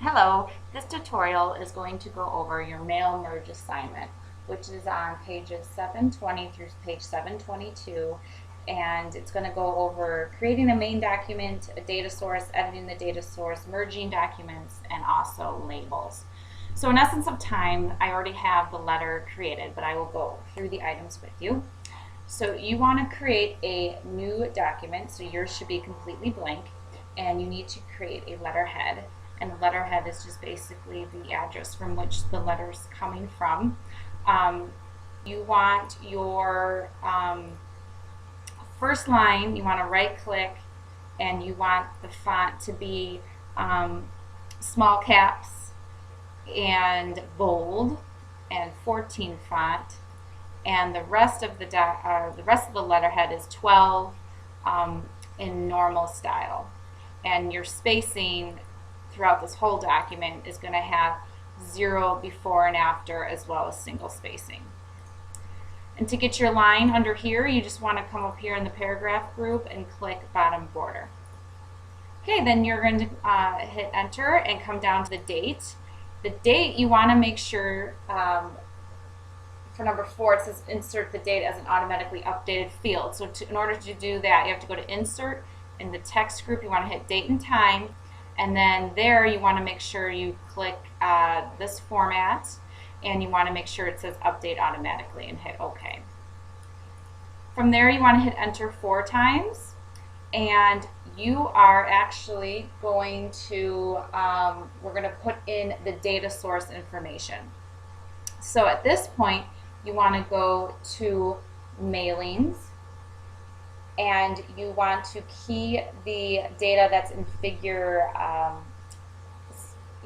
Hello, this tutorial is going to go over your mail merge assignment, which is on pages 720 through page 722, and it's going to go over creating a main document, a data source, editing the data source, merging documents, and also labels. So in essence of time, I already have the letter created, but I will go through the items with you. So you want to create a new document, so yours should be completely blank, and you need to create a letterhead. And the letterhead is just basically the address from which the letter is coming from. You want your first line, you want to right click, and you want the font to be small caps and bold and 14 font, and the rest of the letterhead is 12 in normal style. And your spacing throughout this whole document is going to have 0 before and after, as well as single spacing. And to get your line under here, you just want to come up here in the paragraph group and click bottom border. Okay, then you're going to hit enter and come down to the date. The date, you want to make sure for number 4, it says insert the date as an automatically updated field. So in order to do that, you have to go to insert. In the text group, you want to hit date and time. And then there, you want to make sure you click this format. And you want to make sure it says update automatically and hit OK. From there, you want to hit enter 4 times. And you are actually going to, we're going to put in the data source information. So at this point, you want to go to mailings, and you want to key the data that's in figure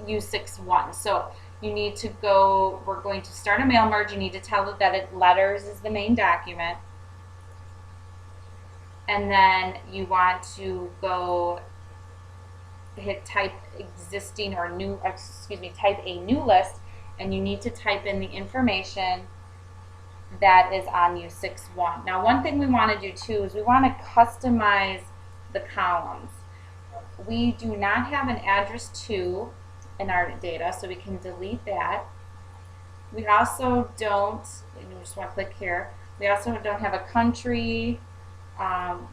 U61. So you need to go, we're going to start a mail merge. You need to tell it that letters is the main document. And then you want to go hit type existing or new, type a new list, and you need to type in the information that is on U61. Now, one thing we want to do too is we want to customize the columns. We do not have an address to in our data, so we can delete that. We also don't, you just want to click here, we also don't have a country,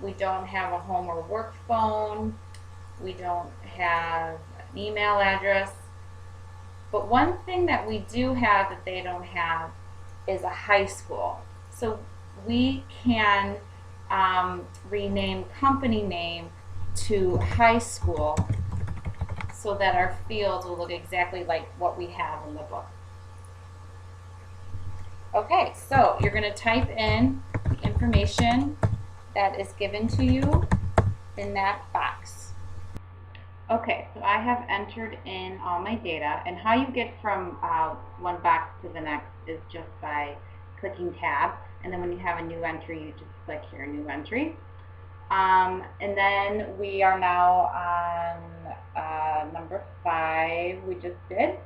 we don't have a home or work phone, we don't have an email address. But one thing that we do have that they don't have is a high school. So we can rename company name to high school so that our fields will look exactly like what we have in the book. Okay, so you're going to type in the information that is given to you in that box. Okay, so I have entered in all my data, and how you get from one box to the next is just by clicking tab, and then when you have a new entry, you just click here, new entry. And then we are now on number 5 we just did,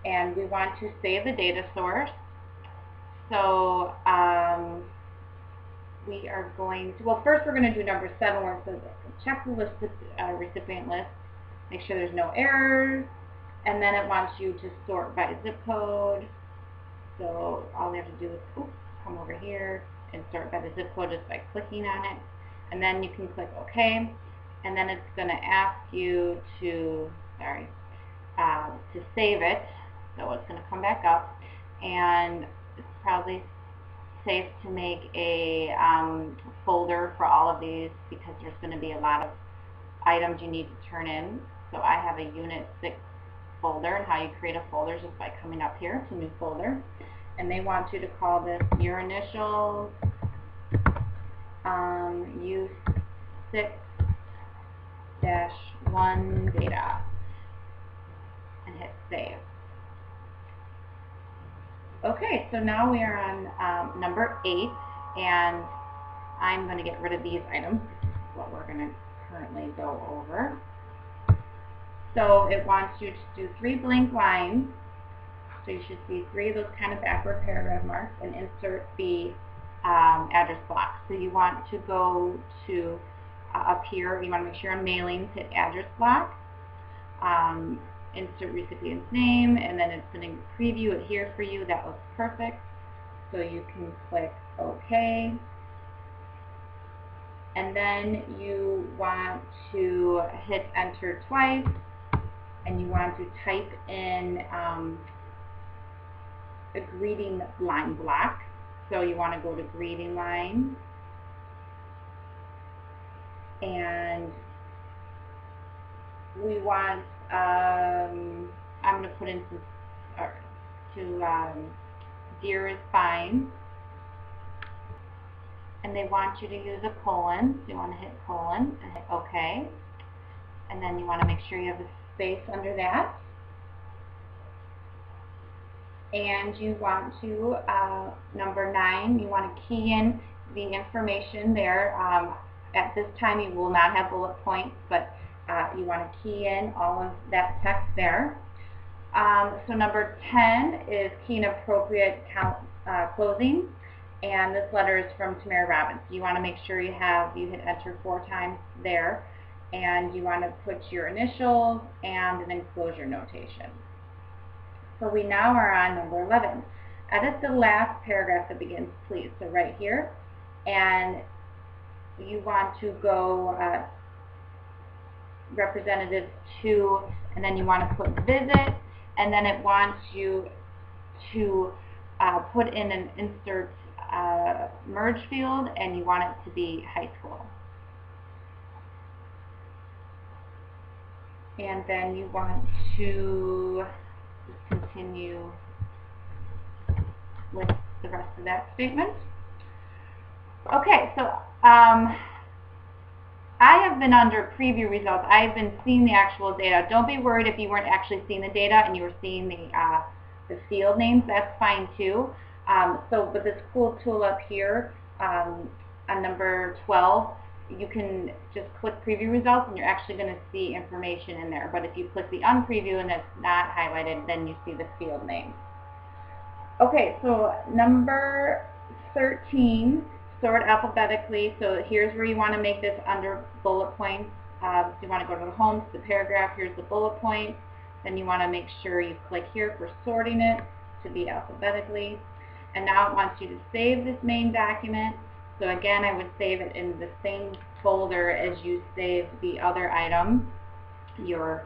and we want to save the data source. So we are going to, well, first we're going to do number 7 where it says check the list, recipient list. Make sure there's no errors, and then it wants you to sort by zip code. So all we have to do is come over here and sort by the zip code just by clicking on it, and then you can click OK, and then it's going to ask you to save it. So it's going to come back up, and it's probably safe to make a folder for all of these because there's going to be a lot of items you need to turn in. So I have a Unit 6 folder, and how you create a folder is just by coming up here to New Folder. And they want you to call this your initials U6-1 data, and hit save. Okay, so now we are on number 8, and I'm going to get rid of these items. This is what we're going to currently go over. So it wants you to do 3 blank lines. So you should see 3 of those kind of backward paragraph marks, and insert the address block. So you want to go to up here, you want to make sure on mailings, hit address block. insert recipient's name, and then it's going to preview it here for you. That looks perfect. So you can click OK. And then you want to hit enter twice, and you want to type in a greeting line block. So you want to go to greeting line, and we want, I'm going to put in some, dear is fine. And they want you to use a colon. So you want to hit colon and hit OK. And then you want to make sure you have a space under that. And you want to, number 9, you want to key in the information there. At this time you will not have bullet points, but you want to key in all of that text there. So number 10 is key in appropriate closing. And this letter is from Tamara Robbins. You want to make sure you hit enter 4 times there. And you want to put your initials and an enclosure notation. So we now are on number 11. Edit the last paragraph that begins please. So right here. And you want to go representative to, and then you want to put visit, and then it wants you to put in an insert merge field, and you want it to be high school. And then you want to continue with the rest of that statement. Okay, so I have been under preview results. I've been seeing the actual data. Don't be worried if you weren't actually seeing the data and you were seeing the field names. That's fine too. But this cool tool up here on number 12, you can just click preview results and you're actually going to see information in there. But if you click the unpreview and it's not highlighted, then you see the field name. Okay, so number 13, sort alphabetically. So here's where you want to make this under bullet points. So you want to go to the home, to the paragraph, here's the bullet point. Then you want to make sure you click here for sorting it to be alphabetically. And now it wants you to save this main document. So again, I would save it in the same folder as you saved the other item, your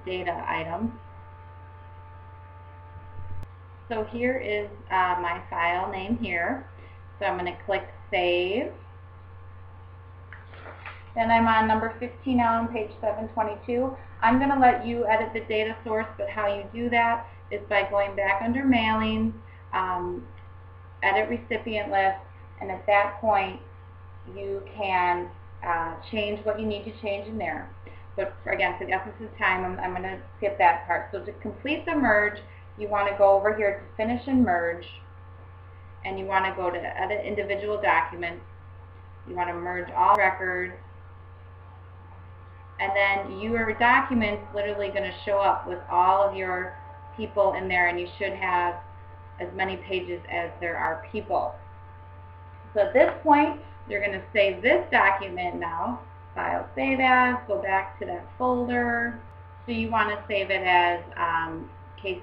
data item. So here is my file name here. So I'm going to click Save. Then I'm on number 15 now on page 722. I'm going to let you edit the data source, but how you do that is by going back under Mailing, edit recipient list, and at that point you can change what you need to change in there. But again, for the essence of time, I'm going to skip that part. So to complete the merge, you want to go over here to Finish and Merge, and you want to go to Edit Individual Documents. You want to merge all records, and then your document's literally going to show up with all of your people in there, and you should have as many pages as there are people. So at this point, you're going to save this document now. File, Save As, go back to that folder. So you want to save it as case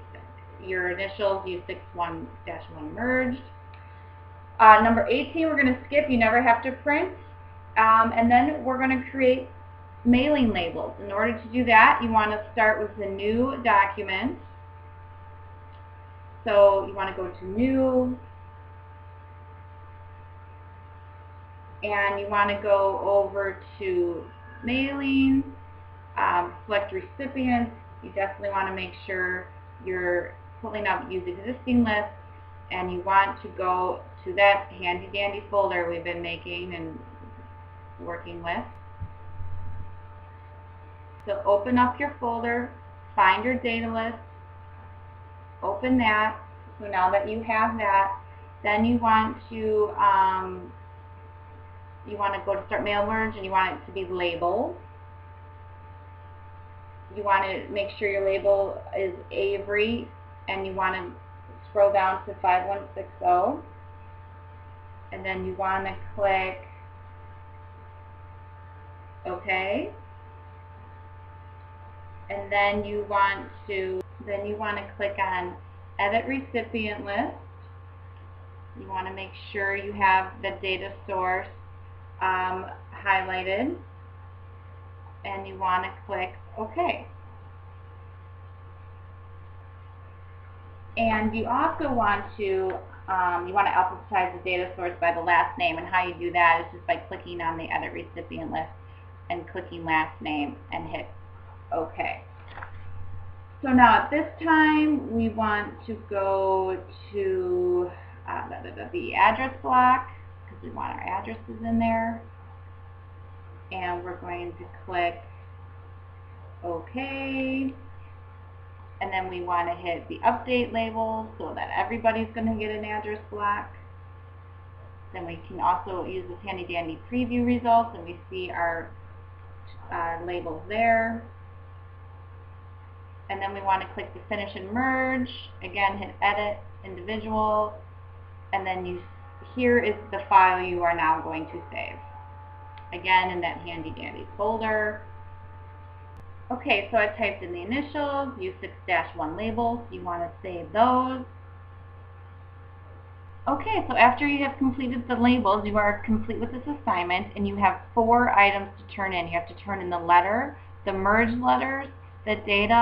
your initials, U61-1 merged. Number 18, we're going to skip. You never have to print. And then we're going to create mailing labels. In order to do that, you want to start with the new document. So you want to go to New, and you want to go over to Mailing, select Recipients. You definitely want to make sure you're pulling up Use Existing List, and you want to go to that handy dandy folder we've been making and working with. So open up your folder, find your data list, open that. So now that you have that, then you want to go to Start Mail Merge, and you want it to be labeled. You want to make sure your label is Avery, and you want to scroll down to 5160, and then you want to click OK. And then you want to click on Edit Recipient List. You want to make sure you have the data source highlighted, and you want to click OK. And you also want to alphabetize the data source by the last name, and how you do that is just by clicking on the Edit Recipient List and clicking last name and hit OK. So now at this time we want to go to the address block, because we want our addresses in there, and we're going to click OK. And then we want to hit the update label so that everybody's going to get an address block. Then we can also use this handy dandy preview results, and we see our labels there. And then we want to click the finish and merge. Again, hit edit, individual, and then here is the file you are now going to save. Again, in that handy dandy folder. Okay, so I typed in the initials, U6-1 labels. You want to save those. Okay, so after you have completed the labels, you are complete with this assignment, and you have 4 items to turn in. You have to turn in the letter, the merged letters, the data,